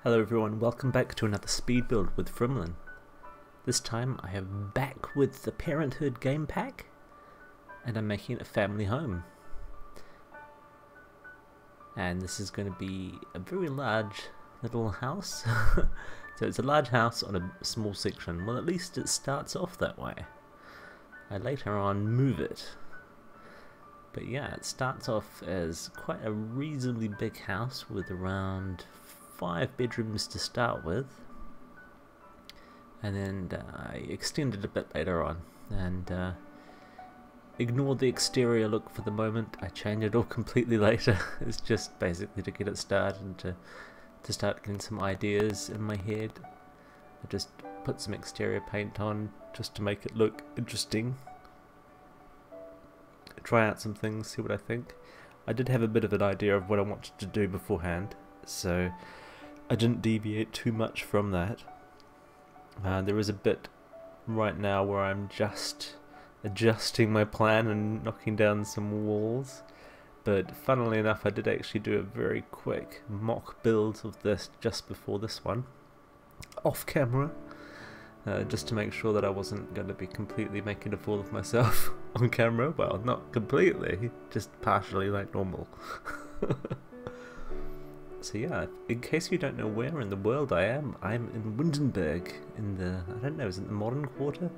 Hello everyone, welcome back to another speed build with Frimlin. This time I am back with the Parenthood game pack and I'm making it a family home. And this is going to be a very large little house. So it's a large house on a small section. Well, at least it starts off that way. I later on move it. But yeah, it starts off as quite a reasonably big house with around 5 bedrooms to start with, and then I extend it a bit later on, and ignore the exterior look for the moment. I change it all completely later. It's just basically to get it started and to start getting some ideas in my head. I just put some exterior paint on just to make it look interesting. Try out some things, see what I think. I did have a bit of an idea of what I wanted to do beforehand, so I didn't deviate too much from that. There is a bit right now where I'm just adjusting my plan and knocking down some walls, but funnily enough I did actually do a very quick mock build of this just before this one, off camera, just to make sure that I wasn't going to be completely making a fool of myself on camera. Well, not completely, just partially like normal. So yeah, in case you don't know where in the world I'm in Windenburg, in the, I don't know, is it the modern quarter?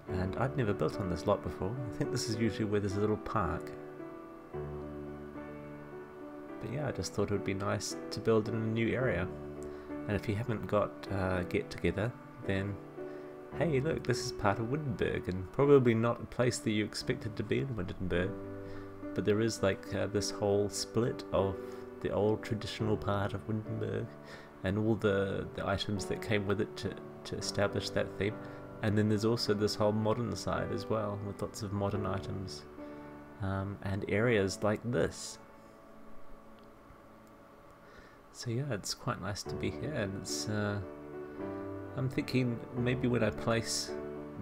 And I've never built on this lot before. I think this is usually where there's a little park. But yeah, I just thought it would be nice to build in a new area. And if you haven't got Get Together, then hey look, this is part of Windenburg, and probably not a place that you expected to be in Windenburg. But there is like this whole split of the old traditional part of Windenburg and all the items that came with it to establish that theme. And then there's also this whole modern side as well, with lots of modern items and areas like this. So yeah, it's quite nice to be here, and it's I'm thinking maybe when I place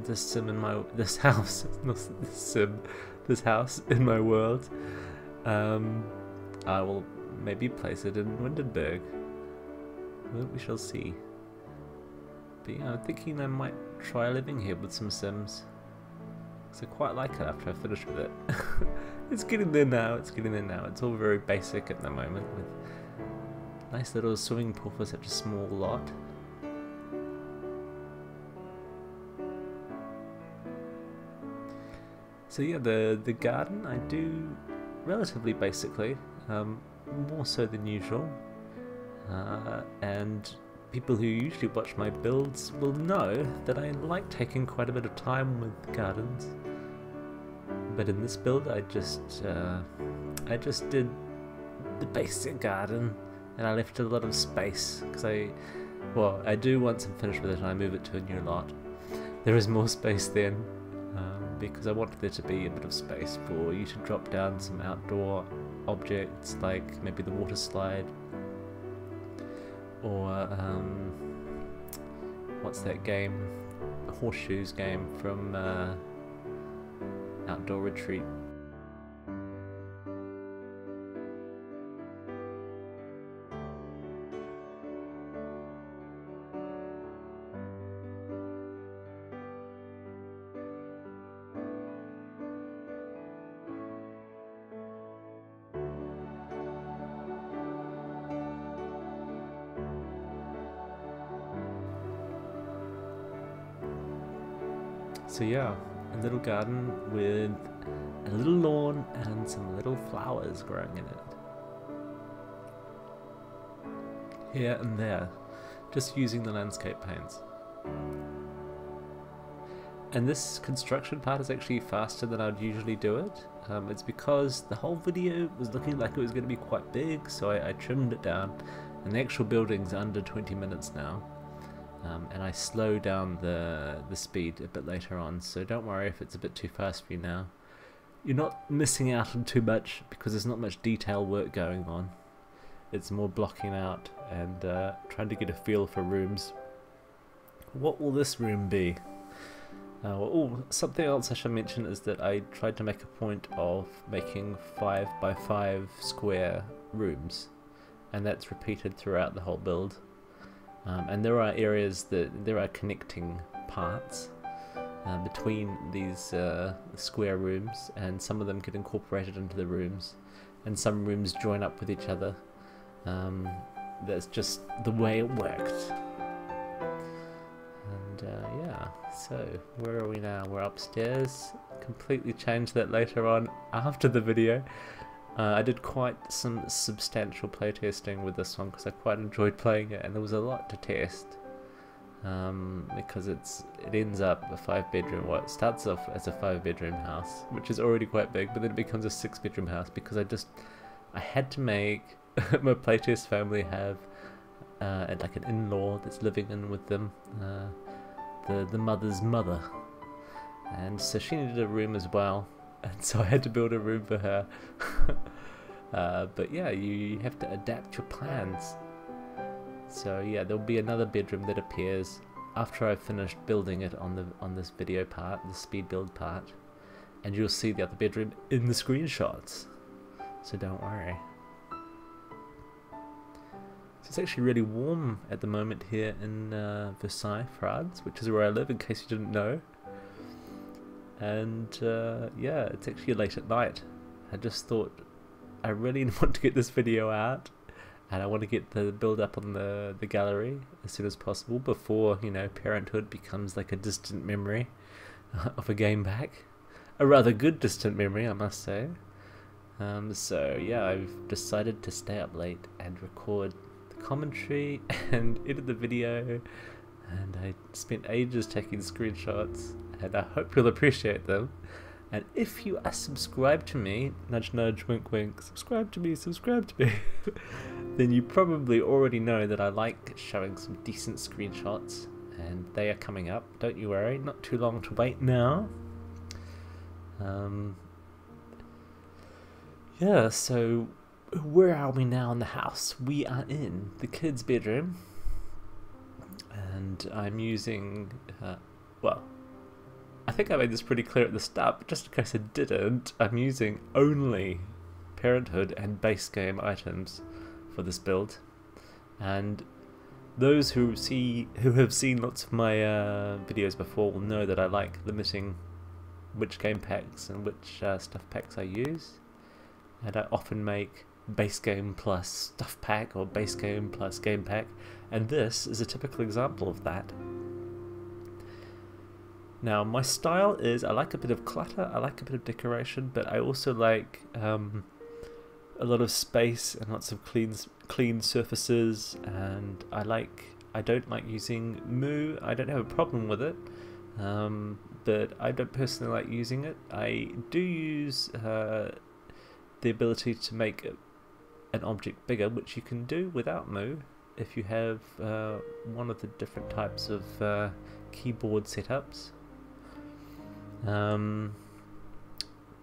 this sim in my house, not this sim, this house in my world, I will maybe place it in Windenburg. Well, we shall see. But yeah, I'm thinking I might try living here with some sims, because I quite like it after I finish with it. It's getting there now, it's getting there now. It's all very basic at the moment, with nice little swimming pool for such a small lot. So yeah, the garden I do relatively basically, more so than usual, and people who usually watch my builds will know that I like taking quite a bit of time with gardens. But in this build I just did the basic garden, and I left a lot of space, because I do once I'm finished with it and I move it to a new lot, there is more space then. Because I wanted there to be a bit of space for you to drop down some outdoor objects, like maybe the water slide, or what's that game, the horseshoes game from Outdoor Retreat. So yeah, a little garden with a little lawn and some little flowers growing in it. Here and there, just using the landscape paints. And this construction part is actually faster than I'd usually do it. It's because the whole video was looking like it was going to be quite big, so I trimmed it down, and the actual building's under 20 minutes now. And I slow down the speed a bit later on, so don't worry if it's a bit too fast for you now. You're not missing out on too much, because there's not much detail work going on. It's more blocking out and trying to get a feel for rooms. What will this room be? Something else I should mention is that I tried to make a point of making 5 by 5 square rooms. and that's repeated throughout the whole build. And there are areas there are connecting parts between these square rooms, and some of them get incorporated into the rooms, and some rooms join up with each other. That's just the way it worked. And yeah, so where are we now? We're upstairs. Completely changed that later on after the video. I did quite some substantial playtesting with this one because I quite enjoyed playing it, and there was a lot to test. Because it ends up a 5-bedroom, well, it starts off as a 5-bedroom house, which is already quite big, but then it becomes a 6-bedroom house because I had to make my playtest family have like an in-law that's living in with them, the mother's mother, and so she needed a room as well, and so I had to build a room for her. But yeah, you have to adapt your plans. So yeah, there'll be another bedroom that appears after I've finished building it on this video part, the speed build part, and you'll see the other bedroom in the screenshots, so don't worry. So it's actually really warm at the moment here in Versailles, France, which is where I live, in case you didn't know. And yeah, it's actually late at night. I just thought I really want to get this video out, and I want to get the build up on the gallery as soon as possible before, you know, Parenthood becomes like a distant memory of a game back. A rather good distant memory, I must say. So yeah, I've decided to stay up late and record the commentary and edit the video, and I spent ages taking screenshots, and I hope you'll appreciate them. And if you are subscribed to me, nudge nudge, wink wink, subscribe to me, then you probably already know that I like showing some decent screenshots, and they are coming up, don't you worry, not too long to wait now. Yeah, so where are we now in the house? We are in the kids' bedroom, and I'm using, well, I think I made this pretty clear at the start, but just in case I didn't, I'm using only Parenthood and base game items for this build. And those who have seen lots of my videos before will know that I like limiting which game packs and which stuff packs I use. And I often make base game plus stuff pack or base game plus game pack, and this is a typical example of that. Now, my style is, I like a bit of clutter, I like a bit of decoration, but I also like a lot of space and lots of clean surfaces, and I don't like using moo. I don't have a problem with it, but I don't personally like using it. I do use the ability to make an object bigger, which you can do without moo if you have one of the different types of keyboard setups.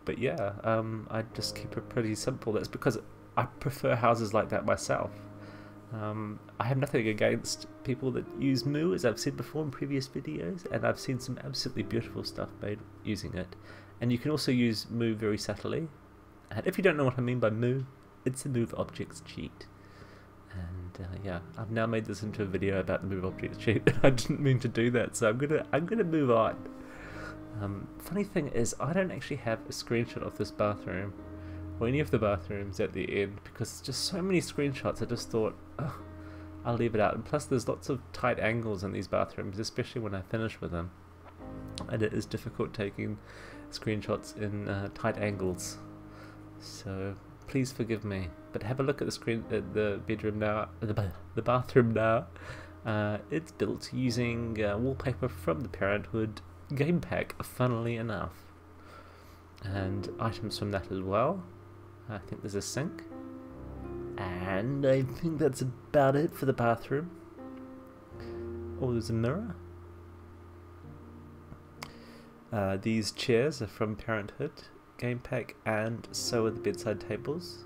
But yeah, I just keep it pretty simple. That's because I prefer houses like that myself. I have nothing against people that use moo, as I've said before in previous videos, and I've seen some absolutely beautiful stuff made using it. And you can also use moo very subtly. And if you don't know what I mean by moo, it's a move objects cheat. And yeah, I've now made this into a video about the move objects cheat. I didn't mean to do that, so I'm gonna move on. Funny thing is, I don't actually have a screenshot of this bathroom or any of the bathrooms at the end because there's just so many screenshots. I just thought, oh, I'll leave it out. And plus, there's lots of tight angles in these bathrooms, especially when I finish with them. And it is difficult taking screenshots in tight angles. So please forgive me. But have a look at the bedroom now, the bathroom now. It's built using wallpaper from the Parenthood game pack, funnily enough, and items from that as well. I think there's a sink, and I think that's about it for the bathroom. Oh, there's a mirror. These chairs are from Parenthood game pack, and so are the bedside tables.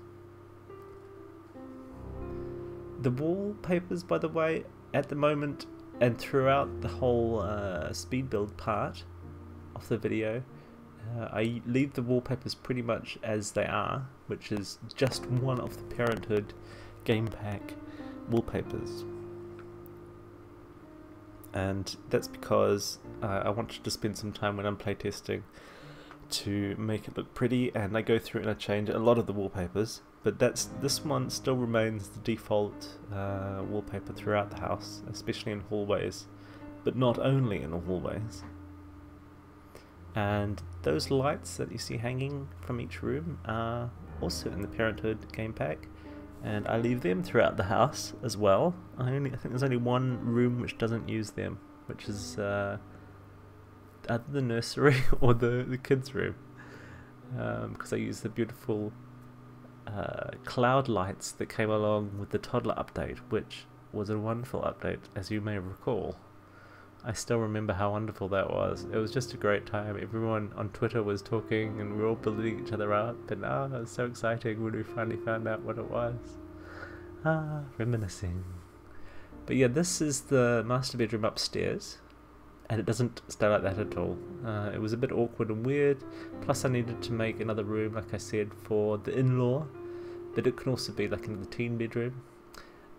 The wallpapers, by the way, at the moment and throughout the whole speed build part of the video, I leave the wallpapers pretty much as they are, which is just one of the Parenthood game pack wallpapers. And that's because I wanted to spend some time when I'm playtesting to make it look pretty, and I go through and I change a lot of the wallpapers, but this one still remains the default wallpaper throughout the house, especially in hallways, but not only in the hallways. And those lights that you see hanging from each room are also in the Parenthood game pack, and I leave them throughout the house as well. I think there's only one room which doesn't use them, which is either the nursery or the kids' room, because I use the beautiful cloud lights that came along with the toddler update, which was a wonderful update, as you may recall. I still remember how wonderful that was. It was just a great time. Everyone on Twitter was talking and we were all building each other up, and it was so exciting when we finally found out what it was. Reminiscing. But yeah, this is the master bedroom upstairs, and it doesn't stay like that at all. It was a bit awkward and weird, plus I needed to make another room, like I said, for the in-law, but it can also be like another teen bedroom.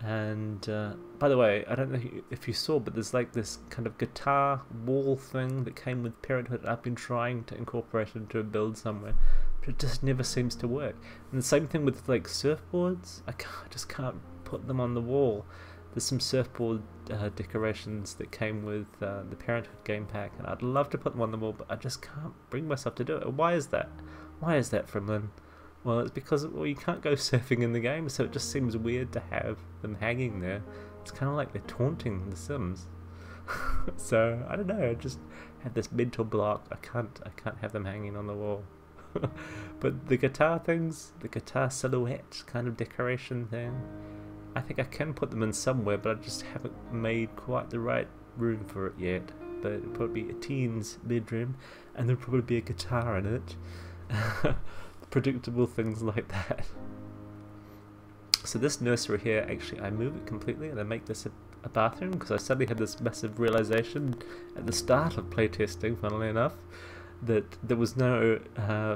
And by the way, I don't know if you saw, but there's like this kind of guitar wall thing that came with Parenthood. I've been trying to incorporate it into a build somewhere, but it just never seems to work. And the same thing with like surfboards. I just can't put them on the wall. There's some surfboard decorations that came with the Parenthood game pack, and I'd love to put them on the wall, but I just can't bring myself to do it. Why is that? Why is that, Frimlin? Well, it's because you can't go surfing in the game, so it just seems weird to have them hanging there. It's kind of like they're taunting The Sims. So I don't know. I just have this mental block. I can't have them hanging on the wall. But the guitar things, the guitar silhouette kind of decoration thing, I think I can put them in somewhere, but I just haven't made quite the right room for it yet. But it'll probably be a teen's bedroom, and there'll probably be a guitar in it. Predictable things like that. So this nursery here, actually I move it completely and I make this a bathroom, because I suddenly had this massive realization at the start of playtesting, funnily enough, that there was no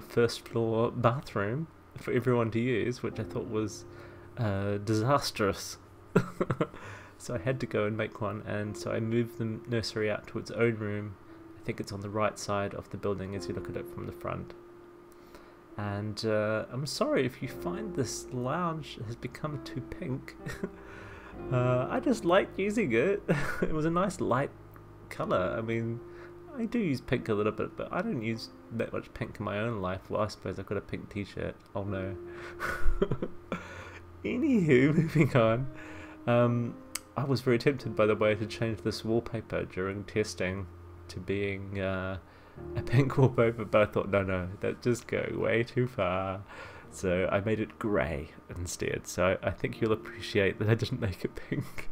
first floor bathroom for everyone to use, which I thought was disastrous. So I had to go and make one, and so I moved the nursery out to its own room. I think it's on the right side of the building as you look at it from the front. And I'm sorry if you find this lounge has become too pink. I just like using it. It was a nice light colour. I mean, I do use pink a little bit, but I don't use that much pink in my own life. Well, I suppose I've got a pink t-shirt. Oh no. Anywho, moving on. I was very tempted, by the way, to change this wallpaper during testing to being a pink wallpaper, but I thought no, that just go way too far, so I made it grey instead. So I think you'll appreciate that I didn't make it pink.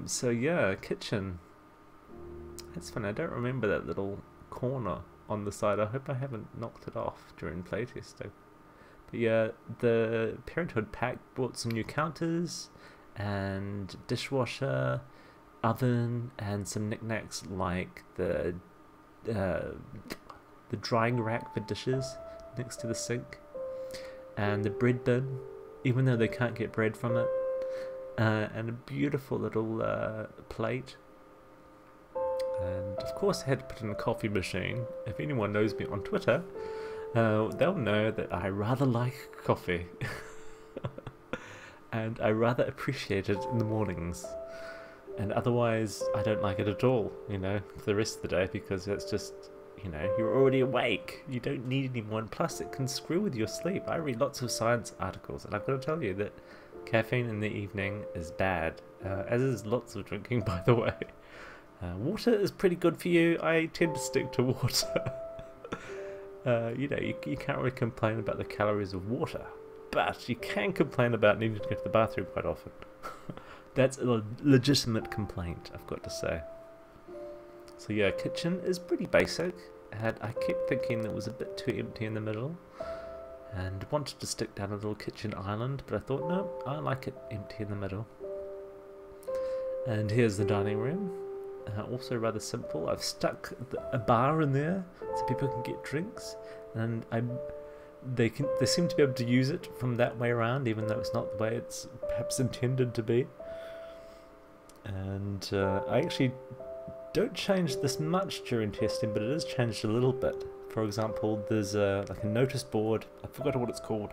So yeah, kitchen. That's fun. I don't remember that little corner on the side. I hope I haven't knocked it off during playtesting. But yeah, the Parenthood pack brought some new counters and dishwasher, oven, and some knickknacks like the drying rack for dishes next to the sink, and the bread bin, even though they can't get bread from it, and a beautiful little plate. And of course I had to put in a coffee machine. If anyone knows me on Twitter, they'll know that I rather like coffee. And I rather appreciate it in the mornings. And otherwise, I don't like it at all, you know, for the rest of the day, because it's just, you know, you're already awake. You don't need anyone. Plus, it can screw with your sleep. I read lots of science articles, and I've got to tell you that caffeine in the evening is bad, as is lots of drinking, by the way. Water is pretty good for you. I tend to stick to water. You know, you can't really complain about the calories of water, but you can complain about needing to go to the bathroom quite often. That's a legitimate complaint, I've got to say. So yeah, kitchen is pretty basic, and I kept thinking it was a bit too empty in the middle, and wanted to stick down a little kitchen island, but I thought, no, I like it empty in the middle. And here's the dining room, also rather simple. I've stuck a bar in there so people can get drinks, and I they seem to be able to use it from that way around, even though it's not the way it's perhaps intended to be. And I actually don't change this much during testing, but it is changed a little bit. For example, there's like a notice board, I forgot what it's called,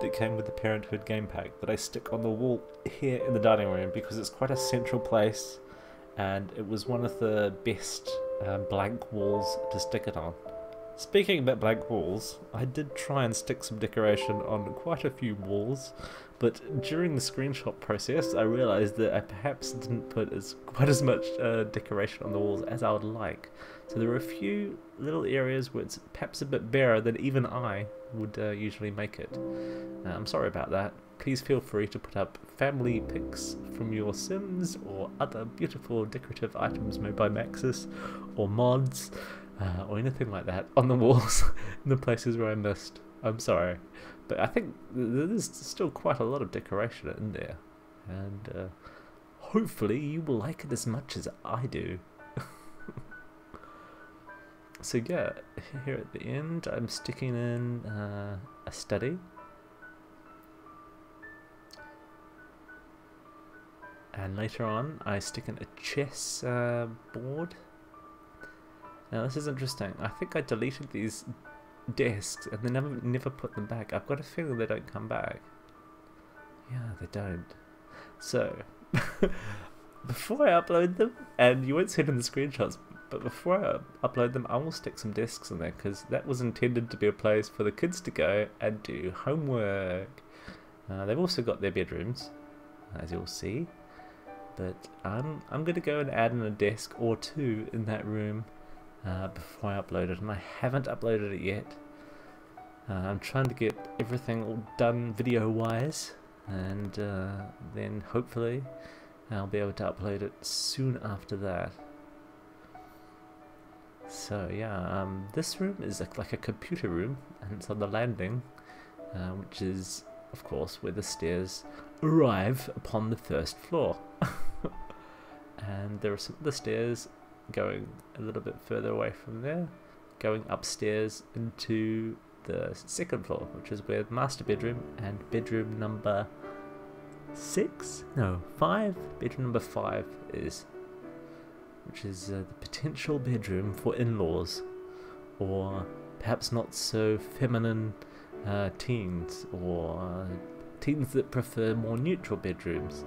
that came with the Parenthood game pack that I stick on the wall here in the dining room because it's quite a central place, and it was one of the best blank walls to stick it on. Speaking about blank walls, I did try and stick some decoration on quite a few walls, but during the screenshot process I realised that I perhaps didn't put quite as much decoration on the walls as I would like. So there were a few little areas where it's perhaps a bit barer than even I would usually make it. I'm sorry about that. Please feel free to put up family pics from your Sims or other beautiful decorative items made by Maxis or mods or anything like that on the walls in the places where I missed. I'm sorry, but I think there's still quite a lot of decoration in there, and hopefully you will like it as much as I do. So yeah, here at the end I'm sticking in a study, and later on I stick in a chess board. Now this is interesting. I think I deleted these desks and then never put them back. I've got a feeling they don't come back. Yeah, they don't. So before I upload them, and you won't see it in the screenshots, but before I upload them I will stick some desks in there, because that was intended to be a place for the kids to go and do homework. They've also got their bedrooms, as you'll see, but I'm going to go and add in a desk or two in that room before I upload it, and I haven't uploaded it yet. I'm trying to get everything all done video wise, and then hopefully I'll be able to upload it soon after that. So yeah, this room is like a computer room, and it's on the landing, which is of course where the stairs arrive upon the first floor. And there are some other stairs going a little bit further away from there, going upstairs into the second floor, which is where the master bedroom and bedroom number 5 is, which is the potential bedroom for in-laws, or perhaps not so feminine teens, or teens that prefer more neutral bedrooms,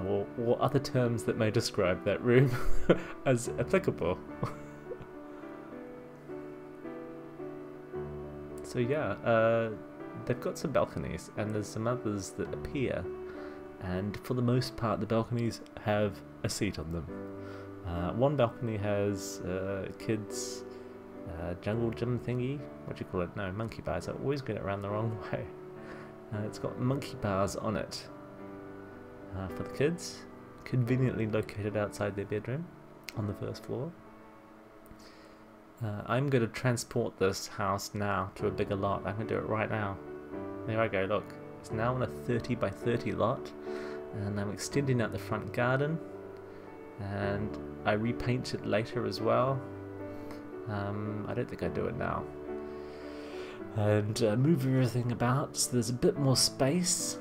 or other terms that may describe that room as applicable. So yeah, they've got some balconies, and there's some others that appear, and for the most part the balconies have a seat on them. One balcony has kids jungle gym thingy, what do you call it? No, monkey bars. I always get it around the wrong way. It's got monkey bars on it for the kids, conveniently located outside their bedroom on the first floor. I'm going to transport this house now to a bigger lot. I'm going to do it right now. There I go, look. It's now on a 30 by 30 lot, and I'm extending out the front garden, and I repaint it later as well. I don't think I do it now. And move everything about so there's a bit more space.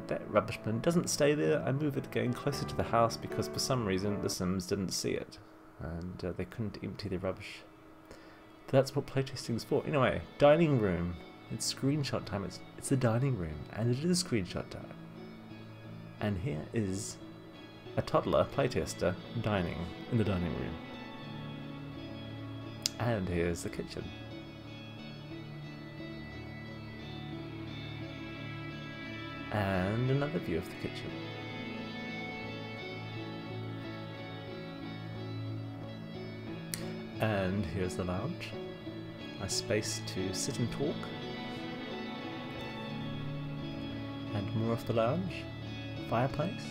That rubbish bin doesn't stay there. I move it again closer to the house because for some reason the Sims didn't see it, and they couldn't empty their rubbish. That's what playtesting is for. Anyway, dining room. It's screenshot time. It's the dining room, and it is screenshot time. And here is a toddler playtester dining in the dining room. And here's the kitchen. And another view of the kitchen. And here's the lounge. Nice space to sit and talk. And more of the lounge. Fireplace.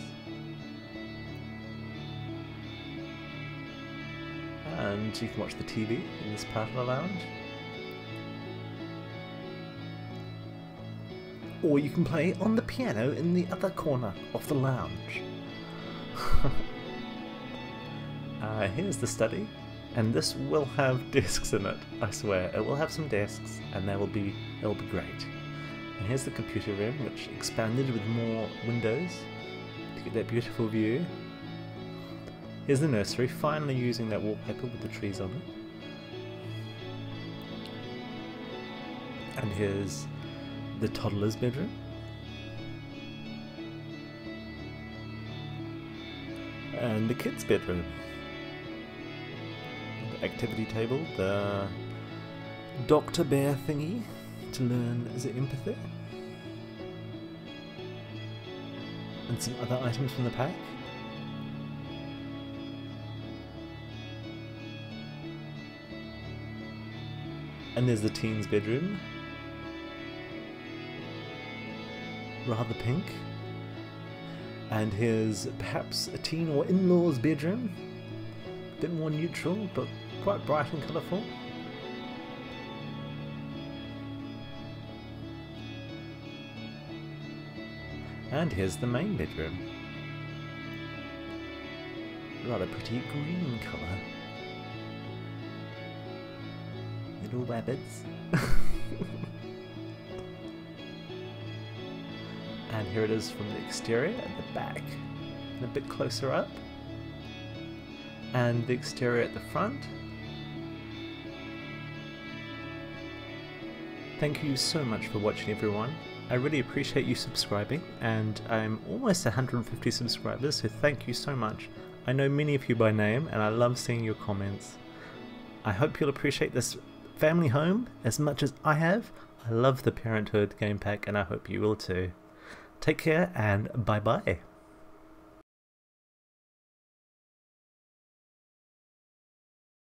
And you can watch the TV in this part of the lounge. Or you can play on the piano in the other corner of the lounge. Here's the study. And this will have desks in it, I swear. It will have some desks, and it'll be great. And here's the computer room, which expanded with more windows to get that beautiful view. Here's the nursery, finally using that wallpaper with the trees on it. And here's the toddler's bedroom. And the kids' bedroom. The activity table, the Dr. Bear thingy to learn the empathy. And some other items from the pack. And there's the teen's bedroom. Rather pink. And here's perhaps a teen or in-law's bedroom. A bit more neutral, but quite bright and colourful. And here's the main bedroom. Rather pretty green colour. Little rabbits. And here it is from the exterior at the back, and a bit closer up. And the exterior at the front. Thank you so much for watching, everyone. I really appreciate you subscribing, and I'm almost 150 subscribers, so thank you so much. I know many of you by name, and I love seeing your comments. I hope you'll appreciate this family home as much as I have. I love the Parenthood game pack, and I hope you will too. Take care, and bye bye.